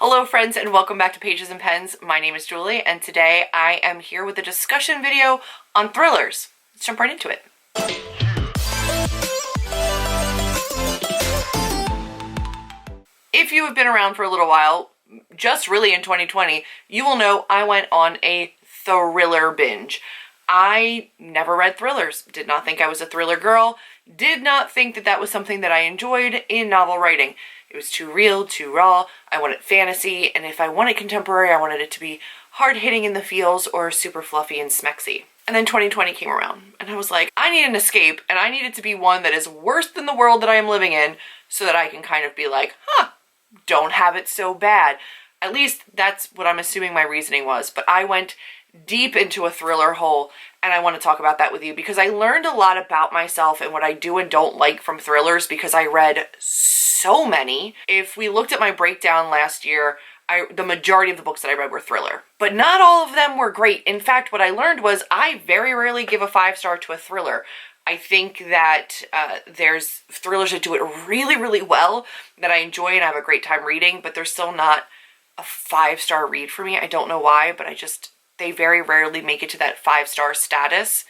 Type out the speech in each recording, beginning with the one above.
Hello friends and welcome back to Pages and Pens. My name is Julie and today I am here with a discussion video on thrillers. Let's jump right into it. If you have been around for a little while, just really in 2020, you will know I went on a thriller binge. I never read thrillers, did not think I was a thriller girl, did not think that that was something that I enjoyed in novel writing. It was too real, too raw, I wanted fantasy, and if I wanted contemporary, I wanted it to be hard-hitting in the feels or super fluffy and smexy. And then 2020 came around, and I was like, I need an escape, and I need it to be one that is worse than the world that I am living in, so that I can kind of be like, don't have it so bad. At least that's what I'm assuming my reasoning was, but I went deep into a thriller hole, and I want to talk about that with you because I learned a lot about myself and what I do and don't like from thrillers because I read so many. If we looked at my breakdown last year, the majority of the books that I read were thriller, but not all of them were great. In fact, what I learned was I very rarely give a 5-star to a thriller. I think that there's thrillers that do it really, really well that I enjoy and have a great time reading, but they're still not a 5-star read for me. I don't know why, but they very rarely make it to that 5-star status,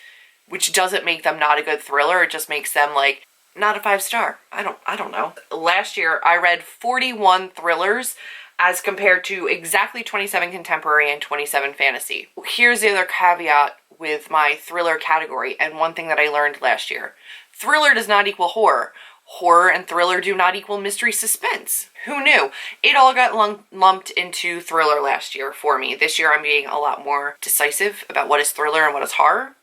which doesn't make them not a good thriller. It just makes them like not a 5-star. I don't know. Last year I read 41 thrillers as compared to exactly 27 contemporary and 27 fantasy. Here's the other caveat with my thriller category, and one thing that I learned last year. Thriller does not equal horror. Horror and thriller do not equal mystery suspense. Who knew? It all got lumped into thriller last year for me. This year I'm being a lot more decisive about what is thriller and what is horror.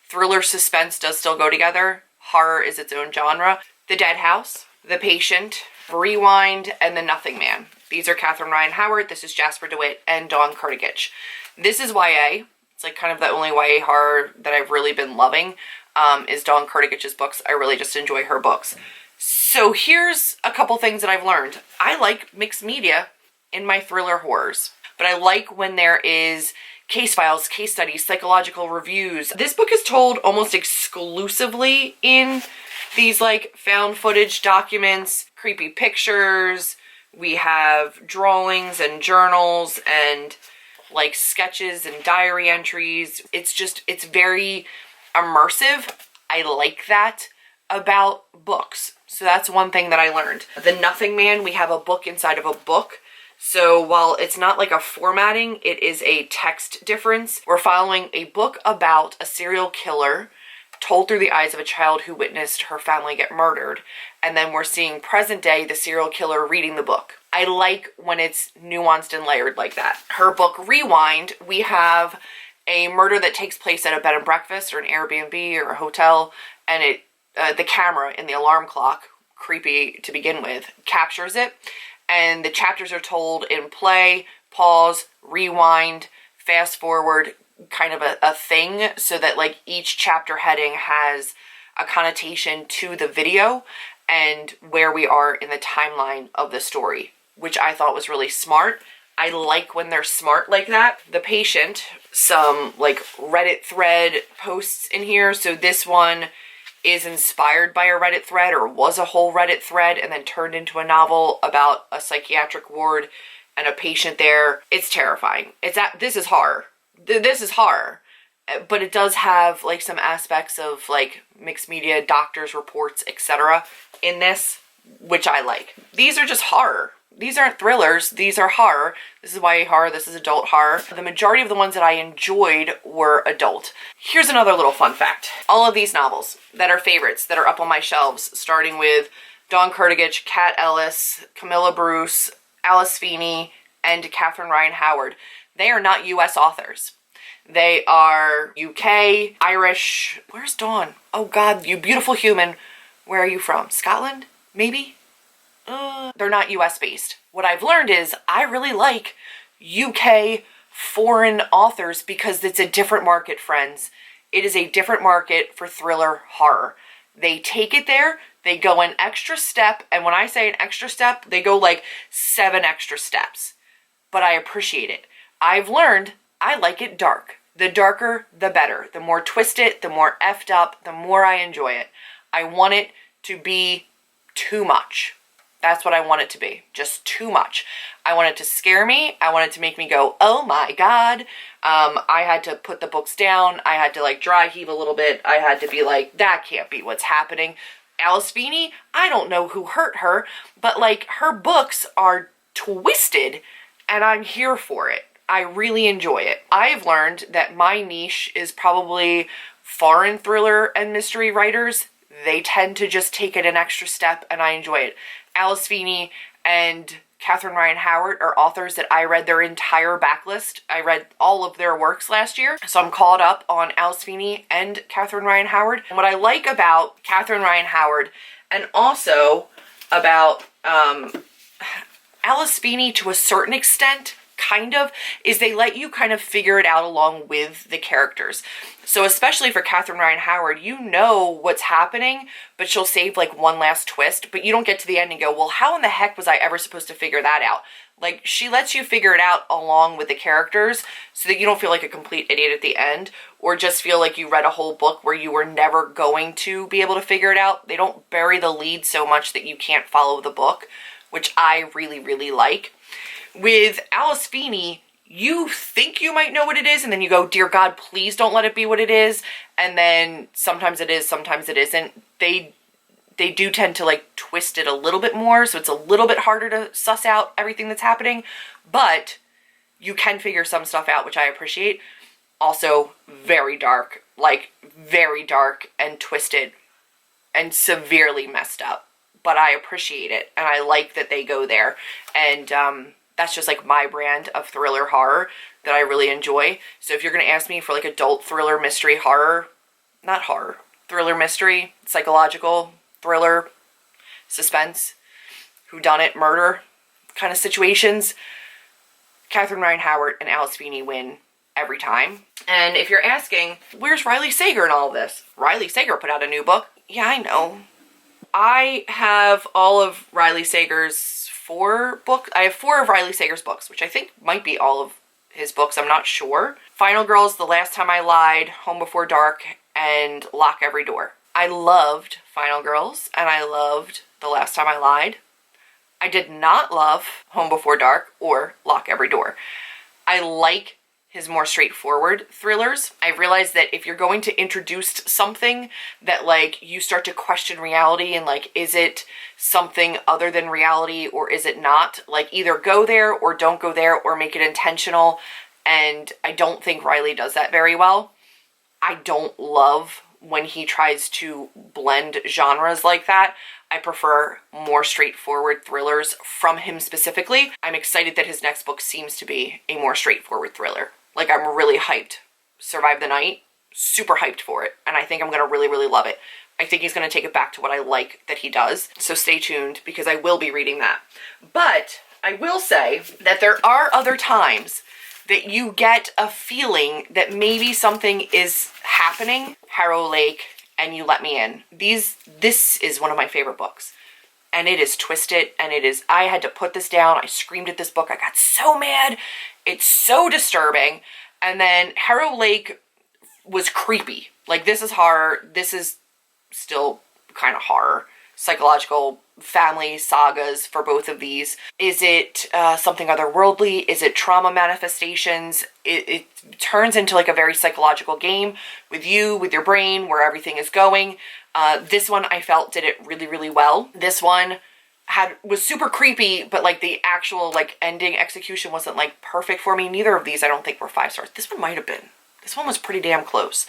Thriller suspense does still go together. Horror is its own genre. The Dead House, The Patient, Rewind, and The Nothing Man. These are Catherine Ryan Howard, this is Jasper DeWitt, and Dawn Kurtagich. This is YA. It's like kind of the only YA horror that I've really been loving. Is Dawn Kurtagich's books. I really just enjoy her books. So here's a couple things that I've learned. I like mixed media in my thriller horrors, but I like when there is case files, case studies, psychological reviews. This book is told almost exclusively in these like found footage documents, creepy pictures. We have drawings and journals and like sketches and diary entries. It's very immersive. I like that about books. So that's one thing that I learned. The Nothing Man, we have a book inside of a book. So while it's not like a formatting, it is a text difference. We're following a book about a serial killer told through the eyes of a child who witnessed her family get murdered. And then we're seeing present day the serial killer reading the book. I like when it's nuanced and layered like that. Her book Rewind, we have a murder that takes place at a bed and breakfast or an Airbnb or a hotel, and the camera in the alarm clock, creepy to begin with, captures it. And the chapters are told in play, pause, rewind, fast forward, kind of a thing, so that like each chapter heading has a connotation to the video and where we are in the timeline of the story, which I thought was really smart. I like when they're smart like that. The Patient, some like Reddit thread posts in here. So this one is inspired by a Reddit thread, or was a whole Reddit thread and then turned into a novel about a psychiatric ward and a patient there. It's terrifying. This is horror. This is horror. But it does have like some aspects of like mixed media, doctors' reports, etc. in this, which I like. These are just horror. These aren't thrillers, these are horror. This is YA horror, this is adult horror. The majority of the ones that I enjoyed were adult. Here's another little fun fact. All of these novels that are favorites, that are up on my shelves, starting with Dawn Kurtagich, Kat Ellis, Camilla Bruce, Alice Feeney, and Catherine Ryan Howard, they are not US authors. They are UK, Irish. Where's Dawn? Oh God, you beautiful human. Where are you from? Scotland? Maybe? They're not US based. What I've learned is I really like UK foreign authors because it's a different market, friends. It is a different market for thriller horror. They take it there, they go an extra step, and when I say an extra step, they go like 7 extra steps. But I appreciate it. I've learned I like it dark. The darker, the better. The more twisted, the more effed up, the more I enjoy it. I want it to be too much. That's what I want it to be. Just too much. I want it to scare me. I want it to make me go, oh my God. I had to put the books down. I had to like dry heave a little bit. I had to be like, that can't be what's happening. Alice Feeney, I don't know who hurt her, but like her books are twisted and I'm here for it. I really enjoy it. I've learned that my niche is probably foreign thriller and mystery writers. They tend to just take it an extra step and I enjoy it. Alice Feeney and Catherine Ryan Howard are authors that I read their entire backlist. I read all of their works last year, so I'm caught up on Alice Feeney and Catherine Ryan Howard. And what I like about Catherine Ryan Howard and also about Alice Feeney to a certain extent, kind of, is they let you kind of figure it out along with the characters. So especially for Catherine Ryan Howard, you know what's happening, but she'll save like one last twist, but you don't get to the end and go, well, how in the heck was I ever supposed to figure that out? Like, she lets you figure it out along with the characters so that you don't feel like a complete idiot at the end, or just feel like you read a whole book where you were never going to be able to figure it out. They don't bury the lead so much that you can't follow the book, which I really, really like. With Alice Feeney, you think you might know what it is, and then you go, dear God, please don't let it be what it is. And then sometimes it is, sometimes it isn't. They do tend to like twist it a little bit more, so it's a little bit harder to suss out everything that's happening, but you can figure some stuff out, which I appreciate. Also very dark, like very dark and twisted and severely messed up, but I appreciate it, and I like that they go there. And that's just like my brand of thriller horror that I really enjoy. So if you're going to ask me for like adult thriller, mystery, horror, not horror, thriller, mystery, psychological, thriller, suspense, whodunit, murder kind of situations, Catherine Ryan Howard and Alice Feeney win every time. And if you're asking, where's Riley Sager in all of this? Riley Sager put out a new book. Yeah, I know. I have all of Riley Sager's 4 books. I have 4 of Riley Sager's books, which I think might be all of his books. I'm not sure. Final Girls, The Last Time I Lied, Home Before Dark, and Lock Every Door. I loved Final Girls, and I loved The Last Time I Lied. I did not love Home Before Dark or Lock Every Door. I like his more straightforward thrillers. I realized that if you're going to introduce something that like you start to question reality and like, is it something other than reality or is it not? Like, either go there or don't go there or make it intentional. And I don't think Riley does that very well. I don't love when he tries to blend genres like that. I prefer more straightforward thrillers from him specifically. I'm excited that his next book seems to be a more straightforward thriller. Like, I'm really hyped. Survive the Night, super hyped for it. And I think I'm going to really, really love it. I think he's going to take it back to what I like that he does. So stay tuned because I will be reading that. But I will say that there are other times that you get a feeling that maybe something is happening. Harrow Lake and You Let Me In. This is one of my favorite books. And it is twisted, and it is, I had to put this down. I screamed at this book. I got so mad. It's so disturbing. And then Harrow Lake was creepy. Like, this is horror. This is still kind of horror. Psychological family sagas for both of these. Is it something otherworldly? Is it trauma manifestations? It turns into like a very psychological game with you, with your brain, where everything is going. This one I felt did it really, really well. This one was super creepy, but like the actual like ending execution wasn't like perfect for me. Neither of these I don't think were 5 stars. This one might have been. This one was pretty damn close.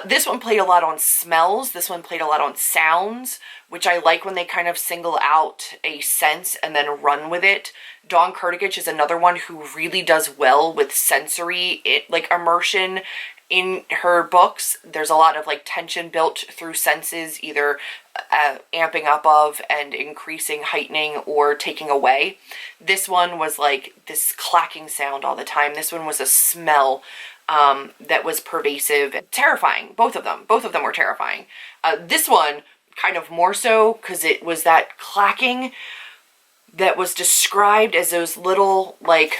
This one played a lot on smells. This one played a lot on sounds, which I like when they kind of single out a sense and then run with it. Dawn Kurtagich is another one who really does well with sensory, like immersion in her books. There's a lot of like tension built through senses, either amping up of and increasing, heightening, or taking away. This one was like this clacking sound all the time. This one was a smell that was pervasive, terrifying. Both of them were terrifying. This one kind of more so because it was that clacking that was described as those little like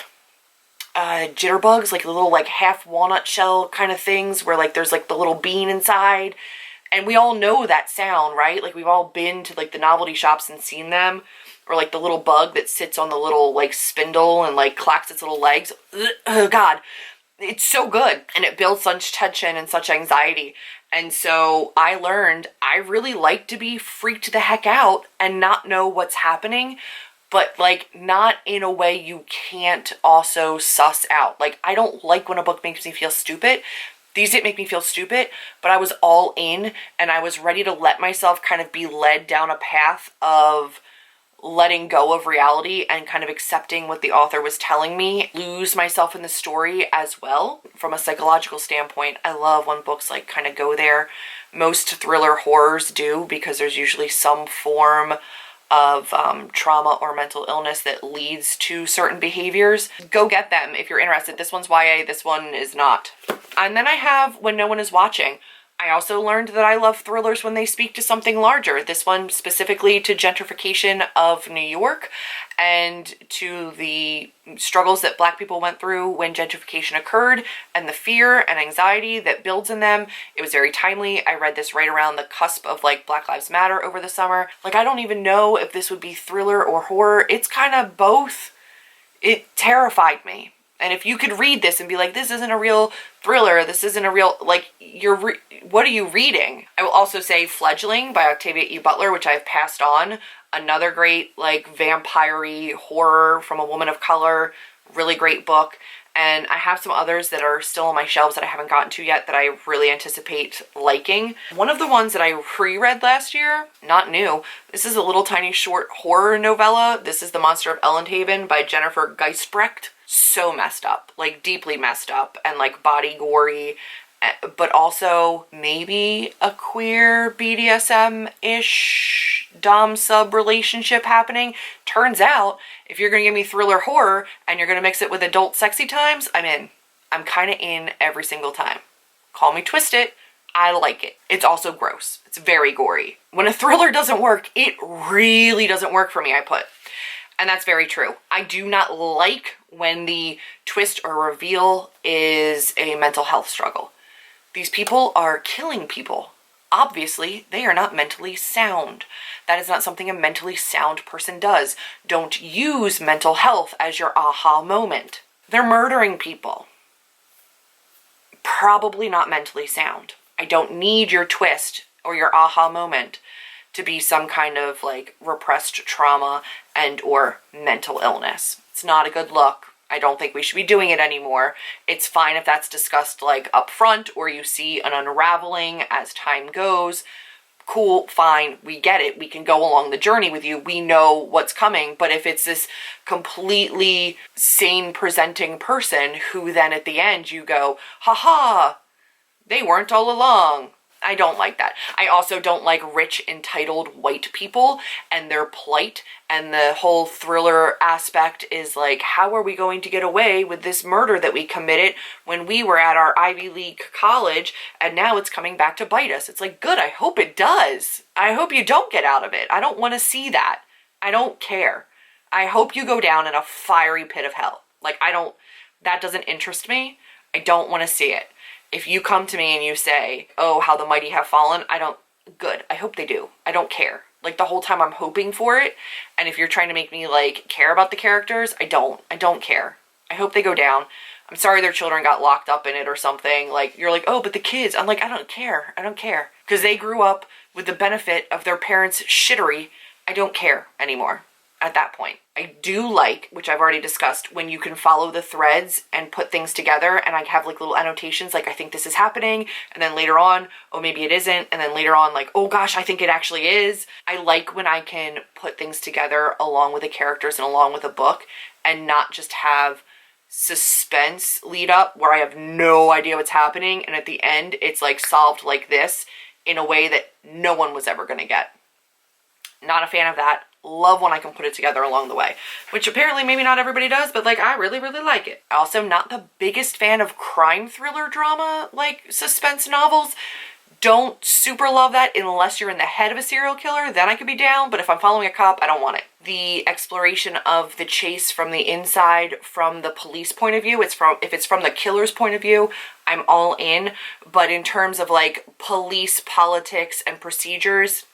jitterbugs, like the little like half walnut shell kind of things where like there's like the little bean inside. And we all know that sound, right? Like, we've all been to like the novelty shops and seen them. or like the little bug that sits on the little like spindle and like clacks its little legs. Oh God, it's so good, and it builds such tension and such anxiety. And so I learned I really like to be freaked the heck out and not know what's happening, but like not in a way you can't also suss out. Like, I don't like when a book makes me feel stupid. These didn't make me feel stupid, but I was all in, and I was ready to let myself kind of be led down a path of letting go of reality and kind of accepting what the author was telling me, lose myself in the story as well. From a psychological standpoint, I love when books like kind of go there. Most thriller horrors do, because there's usually some form of trauma or mental illness that leads to certain behaviors. Go get them if you're interested. This one's YA, this one is not. And then I have When No One Is Watching. I also learned that I love thrillers when they speak to something larger. This one specifically to gentrification of New York and to the struggles that Black people went through when gentrification occurred and the fear and anxiety that builds in them. It was very timely. I read this right around the cusp of like Black Lives Matter over the summer. Like, I don't even know if this would be thriller or horror. It's kind of both. It terrified me. And if you could read this and be like, this isn't a real thriller, this isn't a real, like, what are you reading? I will also say Fledgling by Octavia E. Butler, which I've passed on. Another great, like, vampire-y horror from a woman of color. Really great book. And I have some others that are still on my shelves that I haven't gotten to yet that I really anticipate liking. One of the ones that I reread last year, not new, this is a little tiny short horror novella. This is The Monster of Ellenhaven by Jennifer Geisbrecht. So messed up, like deeply messed up, and like body gory, but also maybe a queer BDSM-ish dom-sub relationship happening. Turns out, if you're gonna give me thriller horror and you're gonna mix it with adult sexy times, I'm in. I'm kind of in every single time. Call me twisted, I like it. It's also gross. It's very gory. When a thriller doesn't work, it really doesn't work for me, I put. And that's very true. I do not like when the twist or reveal is a mental health struggle. These people are killing people. Obviously, they are not mentally sound. That is not something a mentally sound person does. Don't use mental health as your aha moment. They're murdering people. Probably not mentally sound. I don't need your twist or your aha moment to be some kind of like repressed trauma and or mental illness. It's not a good look. I don't think we should be doing it anymore. It's fine if that's discussed like up front or you see an unraveling as time goes. Cool, fine, we get it. We can go along the journey with you. We know what's coming. But if it's this completely sane presenting person who then at the end you go, haha, they weren't all along. I don't like that. I also don't like rich, entitled white people and their plight, and the whole thriller aspect is like, how are we going to get away with this murder that we committed when we were at our Ivy League college and now it's coming back to bite us? It's like, good, I hope it does. I hope you don't get out of it. I don't want to see that. I don't care. I hope you go down in a fiery pit of hell. Like, that doesn't interest me. I don't want to see it. If you come to me and you say, oh, how the mighty have fallen, good. I hope they do. I don't care. Like, the whole time I'm hoping for it. And if you're trying to make me, like, care about the characters, I don't care. I hope they go down. I'm sorry their children got locked up in it or something. Like, you're like, oh, but the kids. I'm like, I don't care. I don't care. Because they grew up with the benefit of their parents' shittery. I don't care anymore at that point. I do like, which I've already discussed, when you can follow the threads and put things together, and I have like little annotations like, I think this is happening, and then later on, oh, maybe it isn't, and then later on, like, oh gosh, I think it actually is. I like when I can put things together along with the characters and along with a book, and not just have suspense lead up where I have no idea what's happening, and at the end, it's like solved like this in a way that no one was ever going to get. Not a fan of that. Love when I can put it together along the way, which apparently maybe not everybody does, but like, I really, really like it. Also, not the biggest fan of crime thriller drama, like suspense novels. Don't super love that unless you're in the head of a serial killer, then I could be down, but if I'm following a cop, I don't want it. The exploration of the chase from the inside, from the police point of view, if it's from the killer's point of view, I'm all in, but in terms of like police politics and procedures,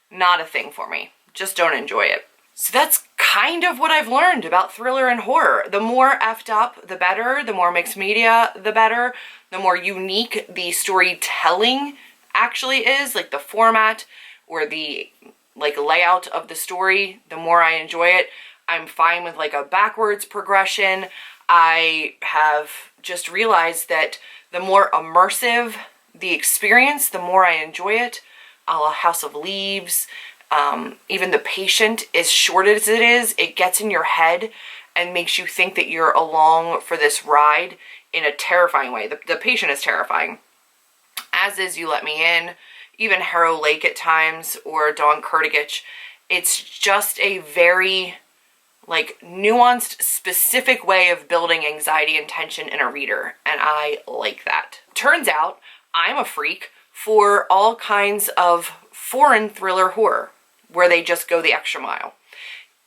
not a thing for me. Just don't enjoy it. So that's kind of what I've learned about thriller and horror. The more effed up, the better. The more mixed media, the better. The more unique the storytelling actually is, like the format or the like layout of the story, the more I enjoy it. I'm fine with like a backwards progression. I have just realized that the more immersive the experience, the more I enjoy it. A la House of Leaves, even The Patient, as short as it is, it gets in your head and makes you think that you're along for this ride in a terrifying way. The Patient is terrifying, as is You Let Me In, even Harrow Lake at times, or Dawn Kurtagich. It's just a very like nuanced, specific way of building anxiety and tension in a reader, and I like that. Turns out I'm a freak for all kinds of foreign thriller horror, where they just go the extra mile.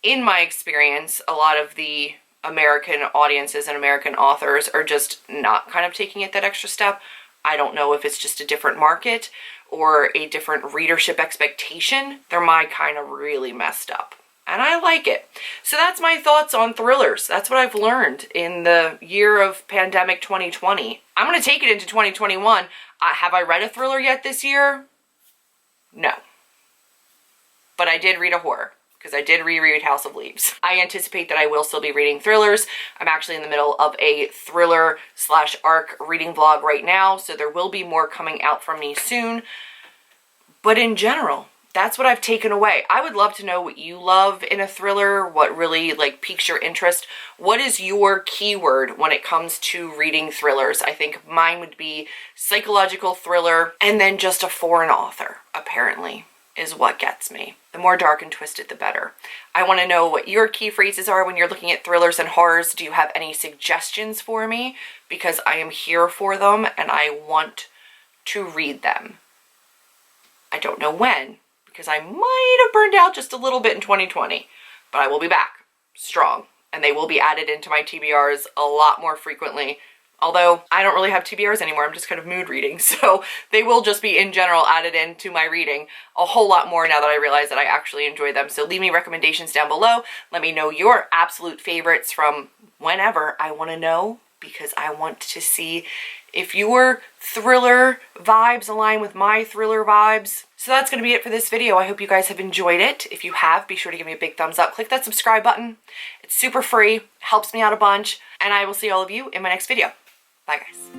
In my experience, a lot of the American audiences and American authors are just not kind of taking it that extra step. I don't know if it's just a different market or a different readership expectation. They're my kind of really messed up, and I like it. So that's my thoughts on thrillers. That's what I've learned in the year of pandemic 2020. I'm going to take it into 2021. Have I read a thriller yet this year? No. But I did read a horror, because I did reread House of Leaves. I anticipate that I will still be reading thrillers. I'm actually in the middle of a thriller/arc reading vlog right now, so there will be more coming out from me soon. But in general, that's what I've taken away. I would love to know what you love in a thriller, what really like piques your interest. What is your keyword when it comes to reading thrillers? I think mine would be psychological thriller, and then just a foreign author, apparently, is what gets me. The more dark and twisted, the better. I want to know what your key phrases are when you're looking at thrillers and horrors. Do you have any suggestions for me? Because I am here for them and I want to read them. I don't know when, because I might have burned out just a little bit in 2020, but I will be back strong, and they will be added into my TBRs a lot more frequently. Although I don't really have TBRs anymore, I'm just kind of mood reading, so they will just be in general added into my reading a whole lot more now that I realize that I actually enjoy them. So leave me recommendations down below. Let me know your absolute favorites from whenever. I want to know, because I want to see if your thriller vibes align with my thriller vibes. So that's going to be it for this video. I hope you guys have enjoyed it. If you have, be sure to give me a big thumbs up. Click that subscribe button. It's super free, helps me out a bunch, and I will see all of you in my next video. Bye guys.